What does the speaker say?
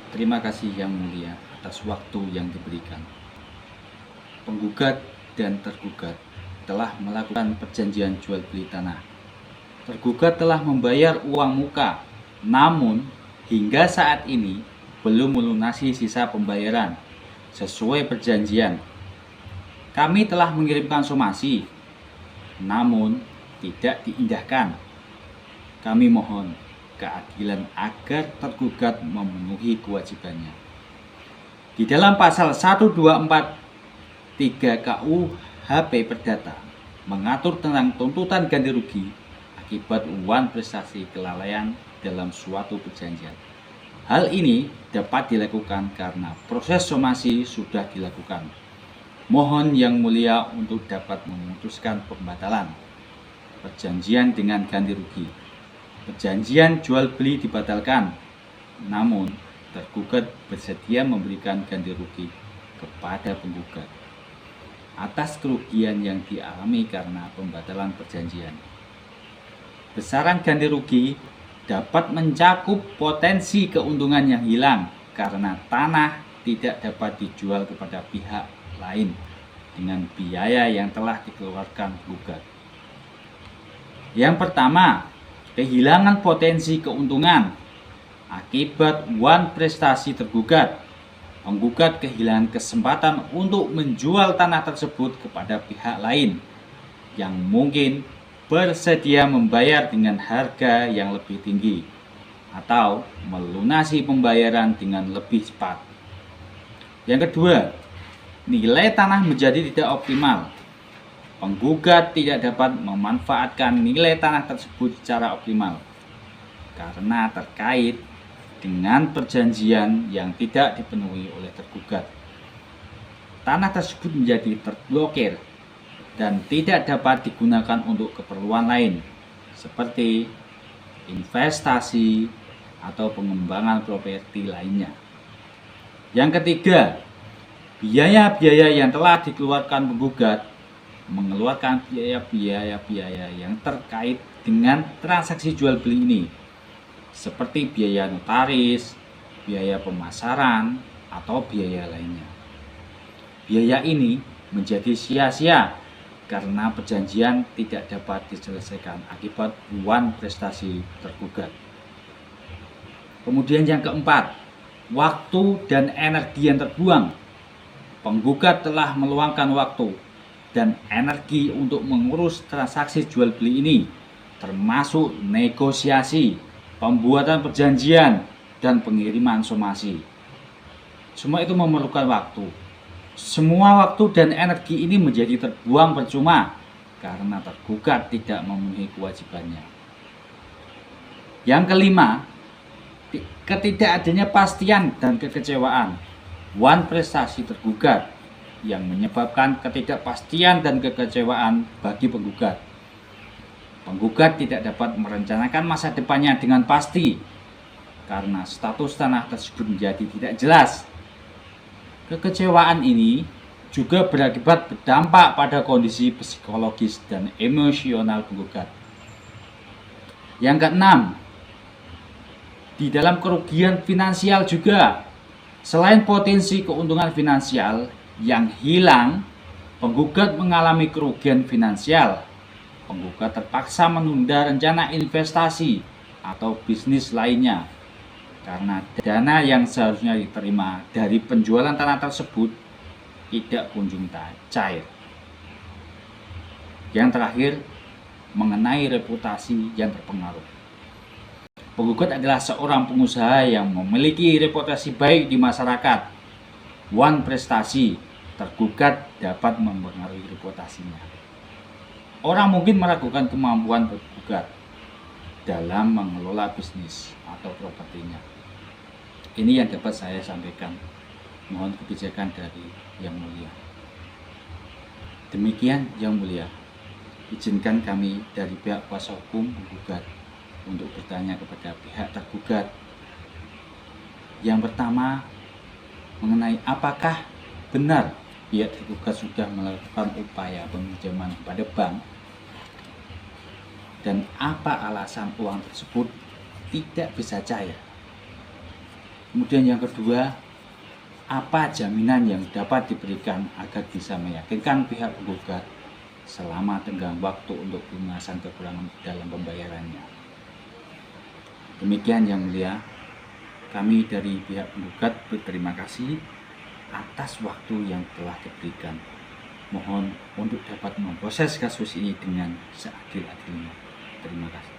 Terima kasih Yang Mulia atas waktu yang diberikan. Penggugat dan tergugat telah melakukan perjanjian jual beli tanah. Tergugat telah membayar uang muka, namun hingga saat ini belum melunasi sisa pembayaran sesuai perjanjian. Kami telah mengirimkan somasi, namun tidak diindahkan. Kami mohon keadilan agar tergugat memenuhi kewajibannya. Di dalam pasal 124(3) KUHP Perdata mengatur tentang tuntutan ganti rugi akibat wan prestasi kelalaian dalam suatu perjanjian. Hal ini dapat dilakukan karena proses somasi sudah dilakukan. Mohon Yang Mulia untuk dapat memutuskan pembatalan perjanjian dengan ganti rugi. Perjanjian jual beli dibatalkan, namun tergugat bersedia memberikan ganti rugi kepada penggugat atas kerugian yang dialami karena pembatalan perjanjian. Besaran ganti rugi dapat mencakup potensi keuntungan yang hilang karena tanah tidak dapat dijual kepada pihak lain dengan biaya yang telah dikeluarkan penggugat. Yang pertama, kehilangan potensi keuntungan akibat wan prestasi tergugat. Penggugat kehilangan kesempatan untuk menjual tanah tersebut kepada pihak lain yang mungkin bersedia membayar dengan harga yang lebih tinggi atau melunasi pembayaran dengan lebih cepat. Yang kedua, nilai tanah menjadi tidak optimal. Penggugat tidak dapat memanfaatkan nilai tanah tersebut secara optimal karena terkait dengan perjanjian yang tidak dipenuhi oleh tergugat. Tanah tersebut menjadi terblokir dan tidak dapat digunakan untuk keperluan lain seperti investasi atau pengembangan properti lainnya. Yang ketiga, biaya-biaya yang telah dikeluarkan penggugat mengeluarkan biaya-biaya yang terkait dengan transaksi jual beli ini seperti biaya notaris, biaya pemasaran, atau biaya lainnya. Biaya ini menjadi sia-sia karena perjanjian tidak dapat diselesaikan akibat wan prestasi tergugat. Kemudian yang keempat, waktu dan energi yang terbuang. Penggugat telah meluangkan waktu dan energi untuk mengurus transaksi jual beli ini, termasuk negosiasi, pembuatan perjanjian, dan pengiriman somasi. Semua itu memerlukan waktu. Semua waktu dan energi ini menjadi terbuang percuma karena tergugat tidak memenuhi kewajibannya. Yang kelima, ketidakadanya pastian dan kekecewaan wan prestasi tergugat yang menyebabkan ketidakpastian dan kekecewaan bagi penggugat. Penggugat tidak dapat merencanakan masa depannya dengan pasti karena status tanah tersebut menjadi tidak jelas. Kekecewaan ini juga berdampak pada kondisi psikologis dan emosional penggugat. Yang keenam, di dalam kerugian finansial juga, selain potensi keuntungan finansial yang hilang, penggugat mengalami kerugian finansial. Penggugat terpaksa menunda rencana investasi atau bisnis lainnya karena dana yang seharusnya diterima dari penjualan tanah tersebut tidak kunjung cair. Yang terakhir, mengenai reputasi yang terpengaruh. Penggugat adalah seorang pengusaha yang memiliki reputasi baik di masyarakat. Wan prestasi tergugat dapat mempengaruhi reputasinya. Orang mungkin meragukan kemampuan tergugat dalam mengelola bisnis atau propertinya. Ini yang dapat saya sampaikan. Mohon kebijakan dari Yang Mulia. Demikian Yang Mulia. Izinkan kami dari pihak kuasa hukum penggugat untuk bertanya kepada pihak tergugat. Yang pertama, mengenai apakah benar pihak tergugat sudah melakukan upaya peminjaman kepada bank dan apa alasan uang tersebut tidak bisa cair. Kemudian yang kedua, apa jaminan yang dapat diberikan agar bisa meyakinkan pihak penggugat selama tenggang waktu untuk pelunasan kekurangan dalam pembayarannya. Demikian yang mulia, kami dari pihak penggugat berterima kasih atas waktu yang telah diberikan. Mohon untuk dapat memproses kasus ini dengan seadil-adilnya. Terima kasih.